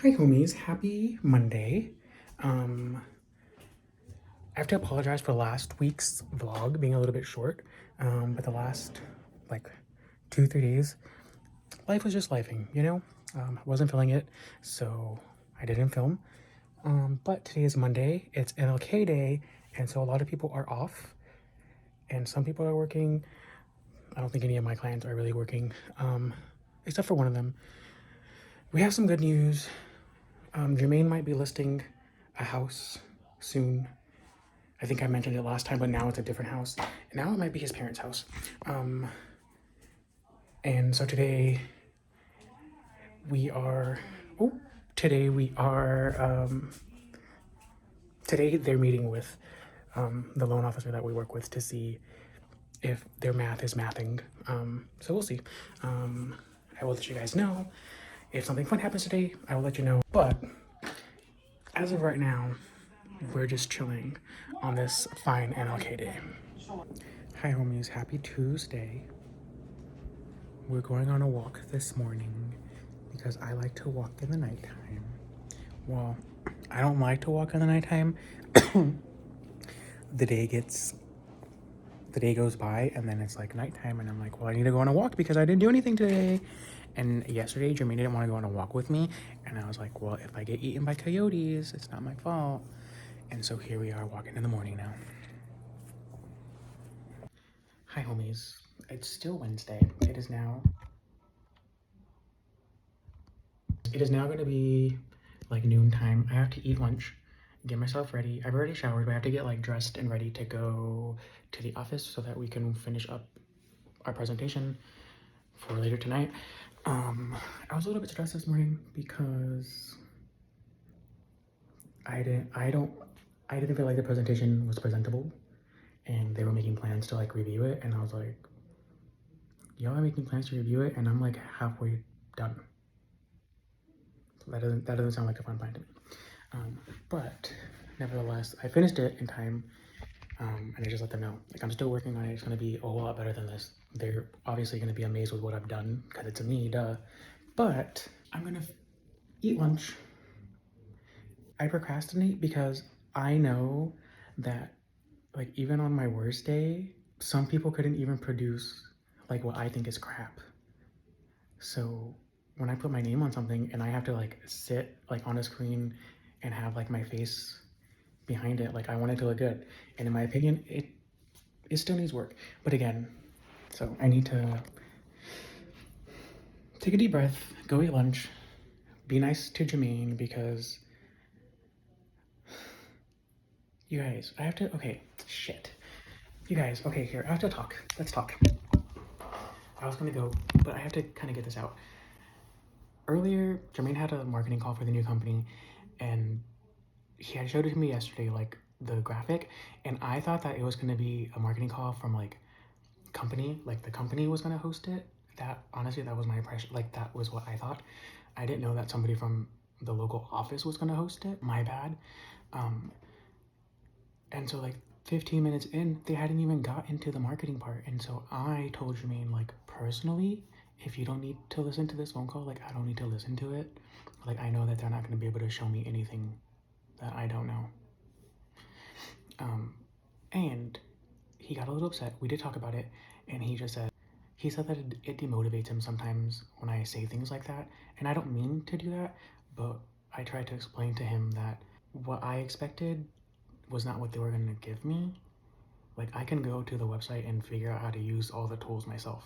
Hi homies, happy Monday. I have to apologize for last week's vlog being a little bit short, but the last like 2-3 days, life was just lifing, you know? I wasn't feeling it, so I didn't film. But today is Monday, it's MLK Day, and so a lot of people are off, and some people are working. I don't think any of my clients are really working, except for one of them. We have some good news. Jermaine might be listing a house soon. I think I mentioned it last time, but now it's a different house. Now it might be his parents' house. Um, and so today we are, oh, today we are, today they're meeting with the loan officer that we work with to see if their math is mathing. So we'll see. I will let you guys know. If something fun happens today, I will let you know. But as of right now, we're just chilling on this fine MLK day. Hi homies, happy Tuesday. We're going on a walk this morning because I like to walk in the nighttime. Well, I don't like to walk in the nighttime. the day gets the day goes by and then it's like nighttime and I'm like, well, I need to go on a walk because I didn't do anything today. And yesterday Jermaine didn't want to go on a walk with me and I was like, well, if I get eaten by coyotes, it's not my fault. And so here we are walking in the morning now. Hi homies. It's still Wednesday. It is now going to be like noon time. I have to eat lunch, get myself ready. I've already showered, but I have to get like dressed and ready to go to the office so that we can finish up our presentation for later tonight. I was a little bit stressed this morning because I didn't feel like the presentation was presentable and they were making plans to like review it and I was like, y'all are making plans to review it and I'm like halfway done. So that doesn't sound like a fun plan to me. But nevertheless, I finished it in time, and I just let them know. Like, I'm still working on it. It's going to be a whole lot better than this. They're obviously going to be amazed with what I've done, because it's a me, duh. But I'm going to eat lunch. I procrastinate because I know that, like, even on my worst day, some people couldn't even produce, like, what I think is crap. So when I put my name on something and I have to, like, sit, like, on a screen and have, like, my face behind it, like I want it to look good, and in my opinion it still needs work. But again, so I need to take a deep breath, go eat lunch, be nice to Jermaine because you guys, I have to, okay, shit, you guys, okay, here, I have to talk. Let's talk. I was gonna go, but I have to kind of get this out. Earlier Jermaine had a marketing call for the new company and he had showed it to me yesterday, like the graphic, and I thought that it was going to be a marketing call from like company, like the company was going to host it. That honestly, that was my impression. Like that was what I thought. I didn't know that somebody from the local office was going to host it. My bad. And so like 15 minutes in, they hadn't even got into the marketing part. And so I told Jermaine, like, personally, if you don't need to listen to this phone call, like I don't need to listen to it. Like I know that they're not going to be able to show me anything that I don't know. And he got a little upset. We did talk about it, and he said that it demotivates him sometimes when I say things like that. And I don't mean to do that, but I tried to explain to him that what I expected was not what they were going to give me. Like, I can go to the website and figure out how to use all the tools myself.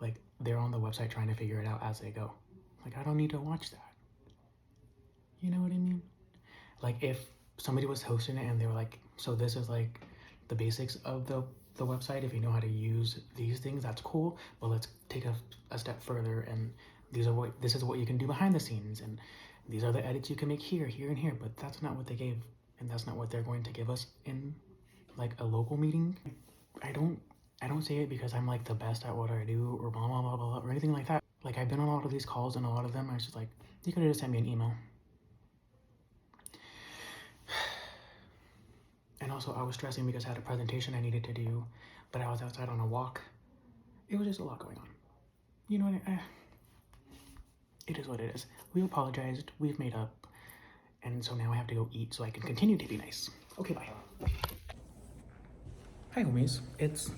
Like, they're on the website trying to figure it out as they go. Like, I don't need to watch that. You know what I mean? Like, if somebody was hosting it and they were like, so this is like the basics of the website, if you know how to use these things, that's cool, but let's take a step further, and this is what you can do behind the scenes, and these are the edits you can make here, here, and here. But that's not what they gave, and that's not what they're going to give us in like a local meeting. I don't say it because I'm like the best at what I do or blah blah blah blah or anything like that. Like, I've been on a lot of these calls, and a lot of them I was just like, you could have just sent me an email. And also, I was stressing because I had a presentation I needed to do, but I was outside on a walk. It was just a lot going on. You know what it is what it is. We apologized, we've made up, and so now I have to go eat so I can continue to be nice. Okay, bye. Hi, homies. It's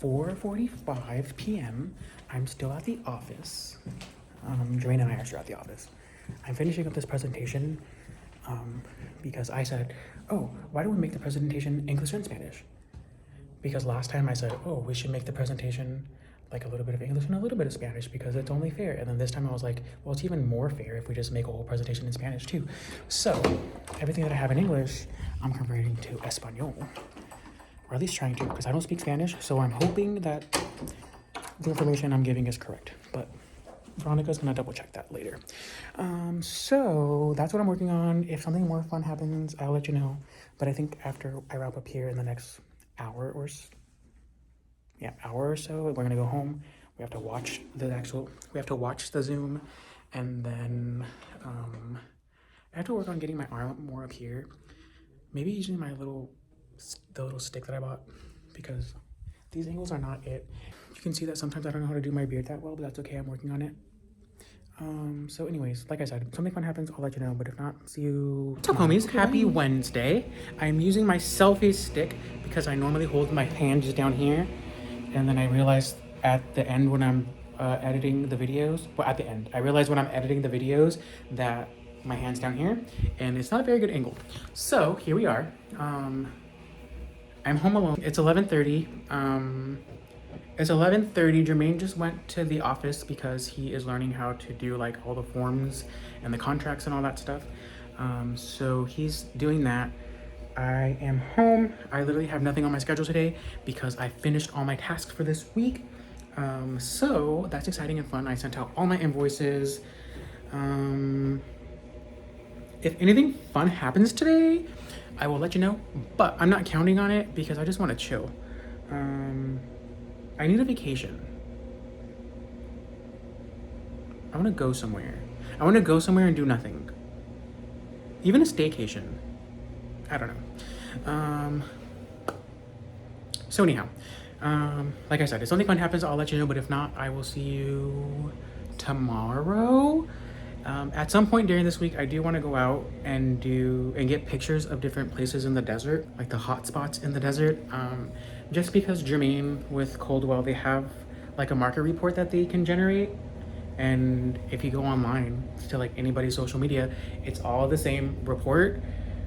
4:45 p.m. I'm still at the office. Jermaine and I are still at the office. I'm finishing up this presentation because I said, oh, why don't we make the presentation English and Spanish? Because last time I said, oh, we should make the presentation like a little bit of English and a little bit of Spanish because it's only fair. And then this time I was like, well, it's even more fair if we just make a whole presentation in Spanish too. So everything that I have in English, I'm converting to Espanol. Or at least trying to, because I don't speak Spanish. So I'm hoping that the information I'm giving is correct. But Veronica's gonna double check that later. So that's what I'm working on. If something more fun happens, I'll let you know. But I think after I wrap up here in the next hour or so, we're gonna go home. We have to watch the Zoom, and then I have to work on getting my arm more up here. Maybe using the little stick that I bought, because these angles are not it. You can see that sometimes I don't know how to do my beard that well, but that's okay, I'm working on it. So anyways, like I said, if something fun happens, I'll let you know, but if not, see you. What's up, homies? Happy Wednesday. I'm using my selfie stick because I normally hold my hand just down here, and then I realized at the end when I'm editing the videos, I realized when I'm editing the videos that my hand's down here, and it's not a very good angle. So here we are. I'm home alone. It's 11:30. It's 11:30. Jermaine just went to the office because he is learning how to do like all the forms and the contracts and all that stuff. So he's doing that. I am home. I literally have nothing on my schedule today because I finished all my tasks for this week. So that's exciting and fun. I sent out all my invoices. If anything fun happens today, I will let you know, but I'm not counting on it because I just want to chill. I need a vacation. I want to go somewhere. I want to go somewhere and do nothing. Even a staycation. I don't know. So anyhow, like I said, if something fun happens, I'll let you know, but if not, I will see you tomorrow. At some point during this week, I do want to go out and get pictures of different places in the desert, like the hot spots in the desert. Just because Jermaine with Coldwell, they have like a market report that they can generate. And if you go online to like anybody's social media, it's all the same report,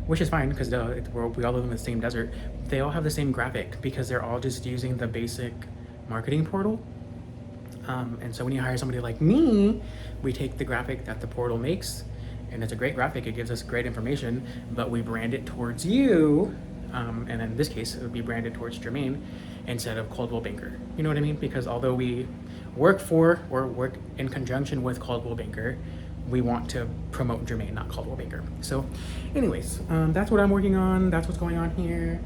which is fine because we all live in the same desert. They all have the same graphic because they're all just using the basic marketing portal. And so when you hire somebody like me, we take the graphic that the portal makes, and it's a great graphic. It gives us great information, but we brand it towards you. And in this case, it would be branded towards Jermaine instead of Coldwell Banker. You know what I mean? Because although we work in conjunction with Coldwell Banker, we want to promote Jermaine, not Coldwell Banker. So anyways, that's what I'm working on. That's what's going on here.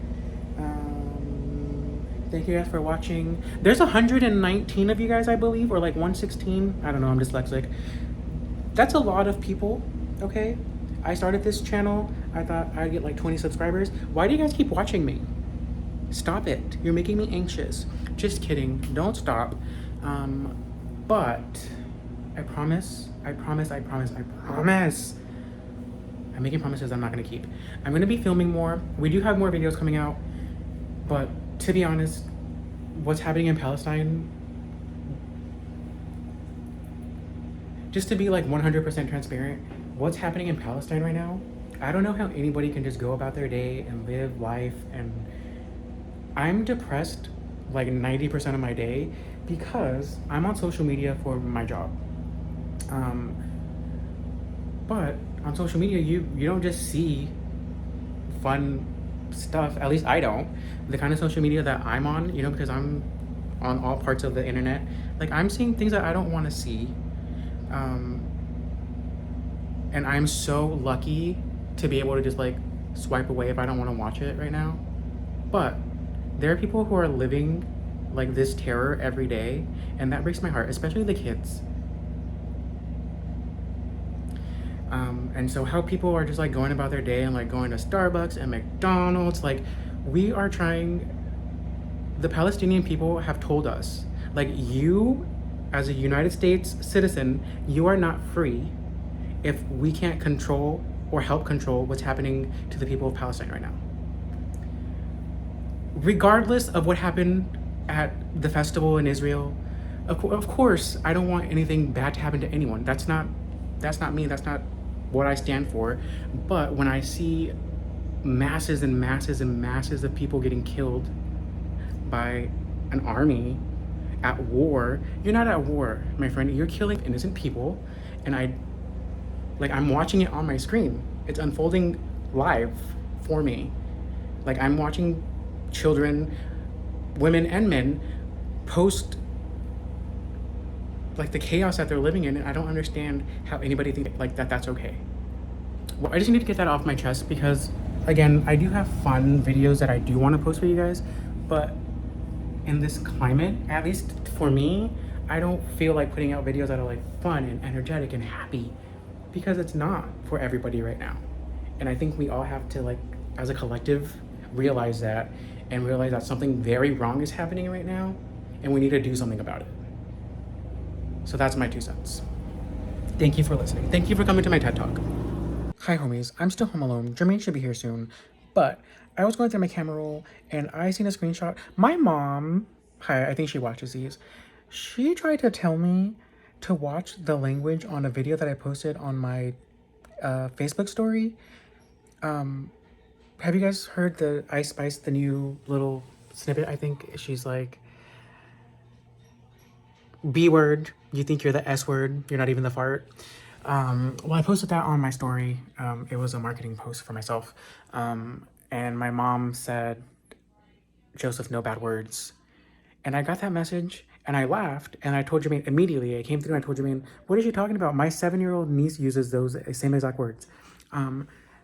Thank you guys for watching. There's 119 of you guys, I believe, or like 116. I don't know, I'm dyslexic. That's a lot of people, okay? I started this channel, I thought I'd get like 20 subscribers. Why do you guys keep watching me? Stop it. You're making me anxious. Just kidding. Don't stop. But I promise. I'm making promises I'm not gonna keep. I'm gonna be filming more. We do have more videos coming out, but to be honest, what's happening in Palestine, just to be like 100% transparent, what's happening in Palestine right now, I don't know how anybody can just go about their day and live life, and I'm depressed like 90% of my day because I'm on social media for my job. But on social media, you don't just see fun stuff, at least I don't. The kind of social media that I'm on, you know, because I'm on all parts of the internet, like I'm seeing things that I don't want to see. And I'm so lucky to be able to just like swipe away if I don't want to watch it right now. But there are people who are living like this terror every day, and that breaks my heart, especially the kids. And so how people are just like going about their day and like going to Starbucks and McDonald's, like we are trying, the Palestinian people have told us, like you as a United States citizen, you are not free if we can't control or help control what's happening to the people of Palestine right now. Regardless of what happened at the festival in Israel, of course, I don't want anything bad to happen to anyone. That's not me. That's not what I stand for. But when I see masses and masses and masses of people getting killed by an army at war, you're not at war, my friend. You're killing innocent people, and I'm watching it on my screen. It's unfolding live for me. Like, I'm watching children, women and men post like the chaos that they're living in, and I don't understand how anybody thinks like that's okay. Well, I just need to get that off my chest because, again, I do have fun videos that I do want to post for you guys, but in this climate, at least for me, I don't feel like putting out videos that are like fun and energetic and happy, because it's not for everybody right now. And I think we all have to, like, as a collective, realize that, and realize that something very wrong is happening right now, and we need to do something about it. So that's my 2 cents. Thank you for listening. Thank you for coming to my TED Talk. Hi homies, I'm still home alone. Jermaine should be here soon, but I was going through my camera roll and I seen a screenshot. My mom, hi, I think she watches these. She tried to tell me to watch the language on a video that I posted on my Facebook story. Have you guys heard the Ice Spice, the new little snippet? I think she's like, B word, you think you're the S word, you're not even the fart. Well, I posted that on my story. It was a marketing post for myself. And my mom said, Joseph, no bad words. And I got that message and I laughed and I told Jermaine immediately. I came through and I told Jermaine, what is she talking about? My 7-year-old niece uses those same exact words.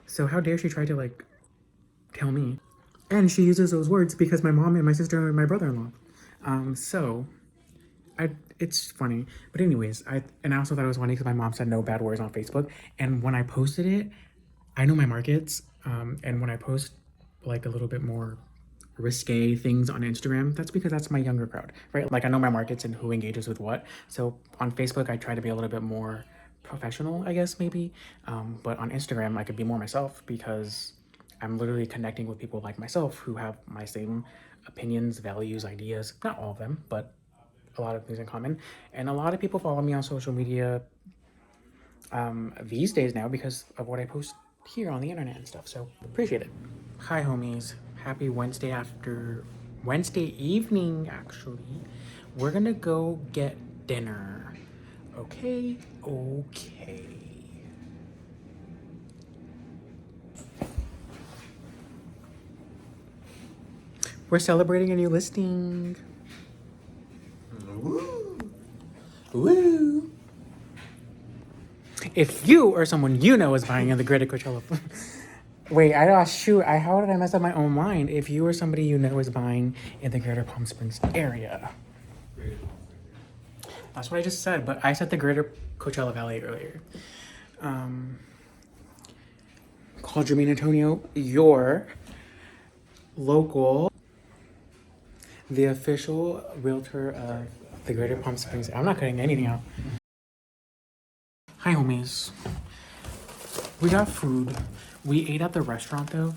So how dare she try to like tell me? And she uses those words because my mom and my sister and my brother-in-law. So it's funny. But anyways, I also thought it was funny because my mom said no bad words on Facebook. And when I posted it, I know my markets. And when I post like a little bit more risque things on Instagram, that's because that's my younger crowd, right? Like, I know my markets and who engages with what. So on Facebook, I try to be a little bit more professional, I guess, maybe. But on Instagram, I could be more myself because I'm literally connecting with people like myself who have my same opinions, values, ideas. Not all of them, but a lot of things in common. And a lot of people follow me on social media these days now because of what I post here on the internet and stuff. So appreciate it. Hi homies, happy Wednesday evening actually. We're gonna go get dinner. Okay. We're celebrating a new listing. Woo! If you or someone you know is buying in the Greater Coachella... Wait, how did I mess up my own mind? If you or somebody you know is buying in the Greater Palm Springs area. That's what I just said, but I said the Greater Coachella Valley earlier. Call Jermaine Antonio, your local, the official realtor of the Greater Palm Springs. I'm not cutting anything out. Hi homies. We got food. We ate at the restaurant though,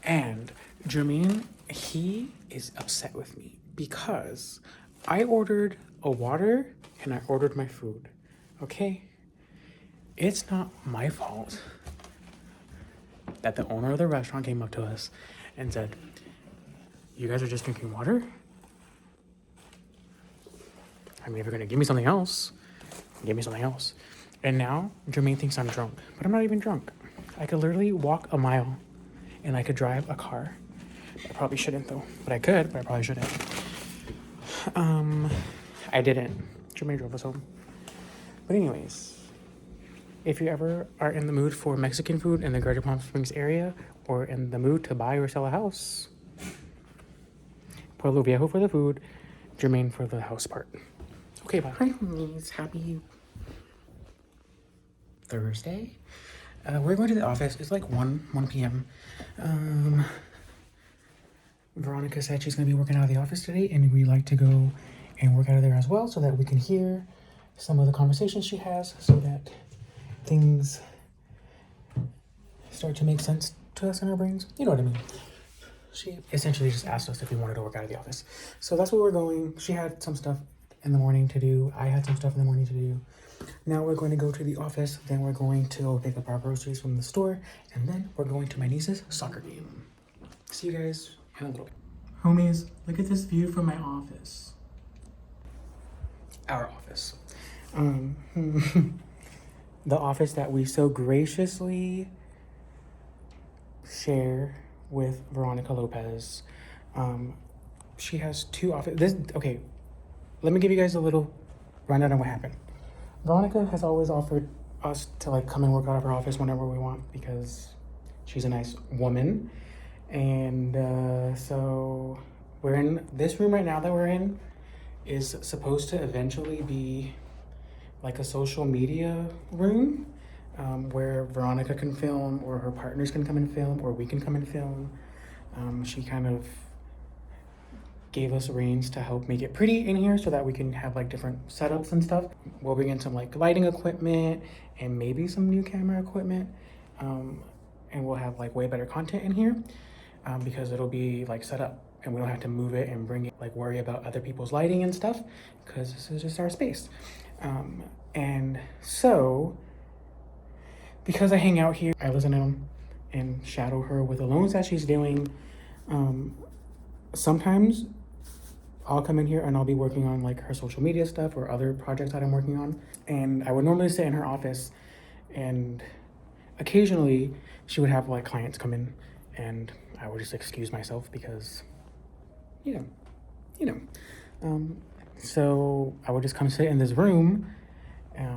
and Jermaine, he is upset with me because I ordered a water and I ordered my food. Okay? It's not my fault that the owner of the restaurant came up to us and said, you guys are just drinking water? I mean, if you're gonna give me something else, give me something else. And now Jermaine thinks I'm drunk, but I'm not even drunk. I could literally walk a mile and I could drive a car. I probably shouldn't though, but I could, but I probably shouldn't. I didn't. Jermaine drove us home. But anyways, if you ever are in the mood for Mexican food in the Greater Palm Springs area, or in the mood to buy or sell a house, Pueblo Viejo for the food, Jermaine for the house part. Okay, bye. Hi homies, happy Thursday. We're going to the office. It's like 1 p.m. Veronica said she's going to be working out of the office today, and we like to go and work out of there as well so that we can hear some of the conversations she has so that things start to make sense to us in our brains. You know what I mean? She essentially just asked us if we wanted to work out of the office. So that's where we're going. She had some stuff in the morning to do. I had some stuff in the morning to do. Now we're going to go to the office. Then we're going to go pick up our groceries from the store. And then we're going to my niece's soccer game. See you guys in a little bit. Homies, look at this view from my office. Our office. The office that we so graciously share with Veronica Lopez. She has two offices. Okay, let me give you guys a little rundown on what happened. Veronica has always offered us to like come and work out of her office whenever we want because she's a nice woman. And so we're in this room right now that we're in is supposed to eventually be like a social media room where Veronica can film or her partners can come and film or we can come and film. She kind of gave us reins to help make it pretty in here so that we can have like different setups and stuff. We'll bring in some like lighting equipment and maybe some new camera equipment. And we'll have like way better content in here because it'll be like set up and we don't have to move it and bring it, like worry about other people's lighting and stuff because this is just our space. And so, because I hang out here, I listen in and shadow her with the loans that she's doing. Sometimes I'll come in here and I'll be working on like her social media stuff or other projects that I'm working on. And I would normally sit in her office and occasionally she would have like clients come in and I would just excuse myself because, you know. So I would just come sit in this room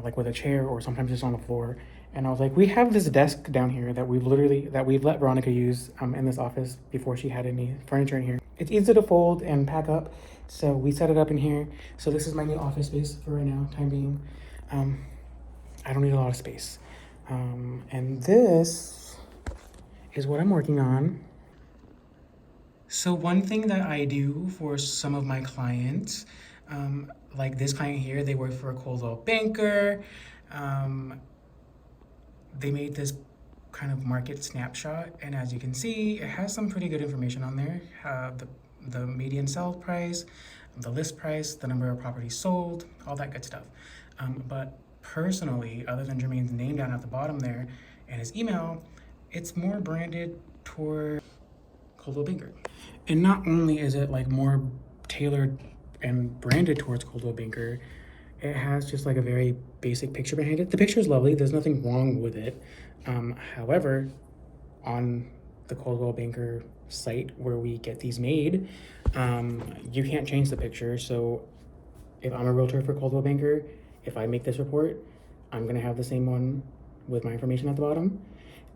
like with a chair or sometimes just on the floor. And I was like, we have this desk down here that we've let Veronica use in this office before she had any furniture in here. It's easy to fold and pack up. So we set it up in here. So this is my new office space for right now, time being. I don't need a lot of space. And this is what I'm working on. So one thing that I do for some of my clients, like this client here, they work for a Coldwell Banker. They made this kind of market snapshot, and as you can see, it has some pretty good information on there. The median sale price, the list price, the number of properties sold, all that good stuff. But personally, other than Jermaine's name down at the bottom there and his email, it's more branded toward Coldwell Banker. And not only is it like more tailored and branded towards Coldwell Banker, it has just like a very basic picture behind it. The picture is lovely. There's nothing wrong with it. However, on the Coldwell Banker site where we get these made, you can't change the picture. So if I'm a realtor for Coldwell Banker, if I make this report, I'm gonna have the same one with my information at the bottom.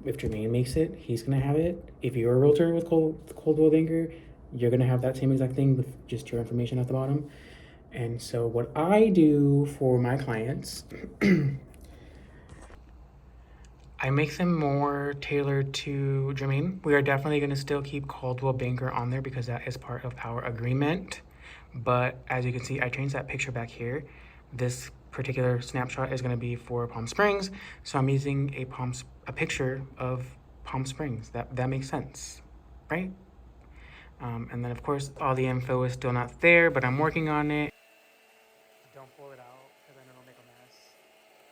If Jermaine makes it, he's gonna have it. If you're a realtor with Coldwell Banker, you're gonna have that same exact thing with just your information at the bottom. And so what I do for my clients, I make them more tailored to Jermaine. We are definitely going to still keep Coldwell Banker on there because that is part of our agreement. But as you can see, I changed that picture back here. This particular snapshot is going to be for Palm Springs. So I'm using a picture of Palm Springs. That makes sense, right? And then of course, all the info is still not there, but I'm working on it. Don't pull it out because I know it'll make a mess.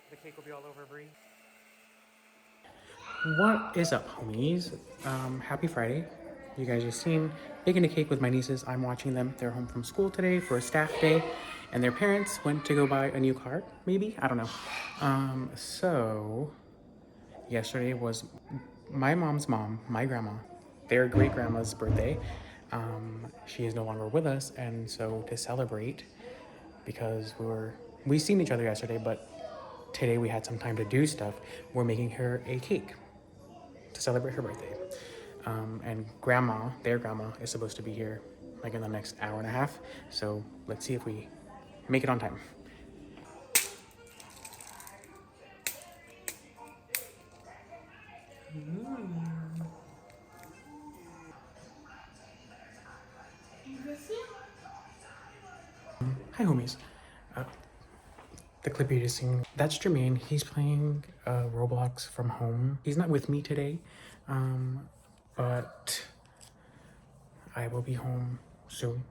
The cake will be all over Brie. What is up, homies? Happy Friday. You guys just seen baking a cake with my nieces. I'm watching them. They're home from school today for a staff day, and their parents went to go buy a new car, maybe? I don't know. So yesterday was my mom's mom, my grandma, their great grandma's birthday. She is no longer with us, and so to celebrate, because we seen each other yesterday, but today we had some time to do stuff. We're making her a cake to celebrate her birthday. And their grandma, is supposed to be here like in the next hour and a half. So let's see if we make it on time. Hi, Hi, homies. Uh, the clip you just seen, that's Jermaine. He's playing Roblox from home. He's not with me today, but I will be home soon.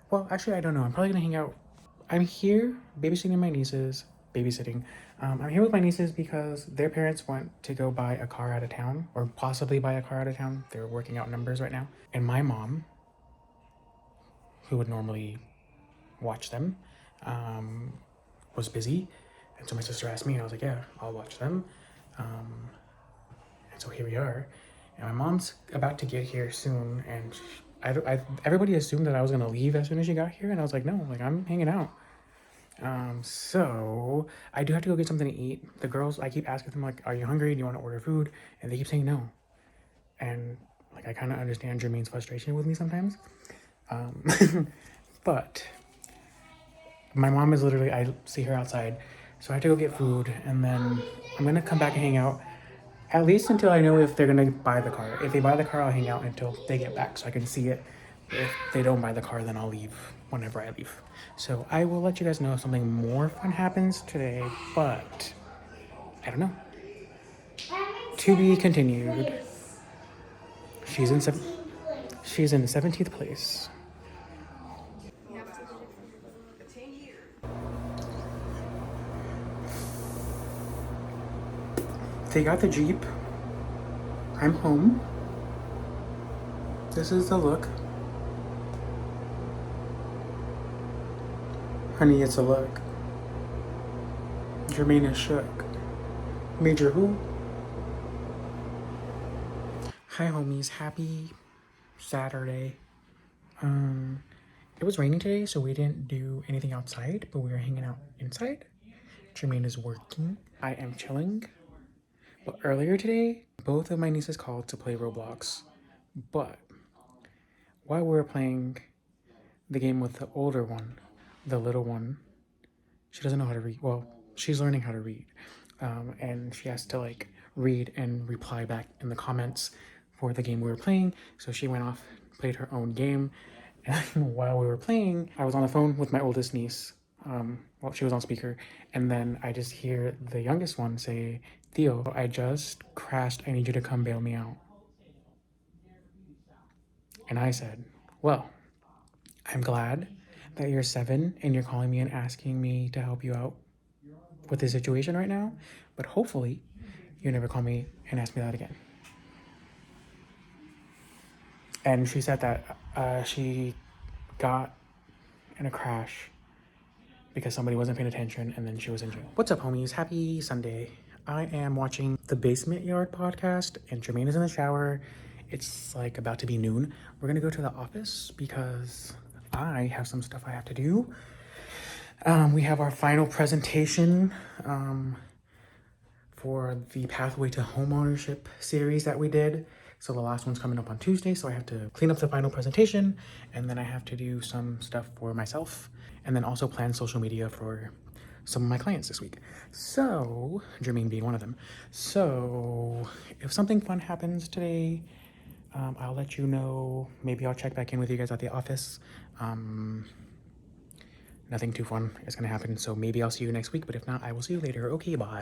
Well, actually, I don't know. I'm probably gonna hang out. I'm here babysitting my nieces. Babysitting. I'm here with my nieces because their parents went to go buy a car out of town, or possibly buy a car out of town. They're working out numbers right now. And my mom, who would normally watch them, um, was busy. And so my sister asked me, and I was like, yeah, I'll watch them. And so here we are. And my mom's about to get here soon. And everybody assumed that I was going to leave as soon as she got here. And I was like, no, like I'm hanging out. So I do have to go get something to eat. The girls, I keep asking them, like, are you hungry? Do you want to order food? And they keep saying no. And like, I kind of understand Jermaine's frustration with me sometimes. But my mom is literally, I see her outside. So I have to go get food, and then I'm gonna come back and hang out at least until I know if they're gonna buy the car. If they buy the car, I'll hang out until they get back so I can see it. If they don't buy the car, then I'll leave whenever I leave. So I will let you guys know if something more fun happens today, but I don't know. To be continued. She's in 17th place. They got the Jeep. I'm home. This is the look. Honey, it's a look. Jermaine is shook. Mejer who? Hi homies, happy Saturday. It was raining today, so we didn't do anything outside, but we were hanging out inside. Jermaine is working. I am chilling. But earlier today, both of my nieces called to play Roblox. But while we were playing the game with the older one, the little one, she doesn't know how to read. Well, she's learning how to read. And she has to like read and reply back in the comments for the game we were playing. So she went off, played her own game. And while we were playing, I was on the phone with my oldest niece. Well, she was on speaker. And then I just hear the youngest one say, Theo, I just crashed. I need you to come bail me out. And I said, well, I'm glad that you're 7 and you're calling me and asking me to help you out with the situation right now. But hopefully you never call me and ask me that again. And she said that she got in a crash because somebody wasn't paying attention and then she was in jail. What's up, homies? Happy Sunday. I am watching the Basement Yard podcast and Jermaine is in the shower. It's like about to be noon. We're gonna go to the office because I have some stuff I have to do. We have our final presentation for the Pathway to Homeownership series that we did. So the last one's coming up on Tuesday, so I have to clean up the final presentation, and then I have to do some stuff for myself, and then also plan social media for some of my clients this week. So, Jermaine being one of them. So, if something fun happens today, I'll let you know. Maybe I'll check back in with you guys at the office. Nothing too fun is gonna happen, so maybe I'll see you next week, but if not, I will see you later. Okay, bye.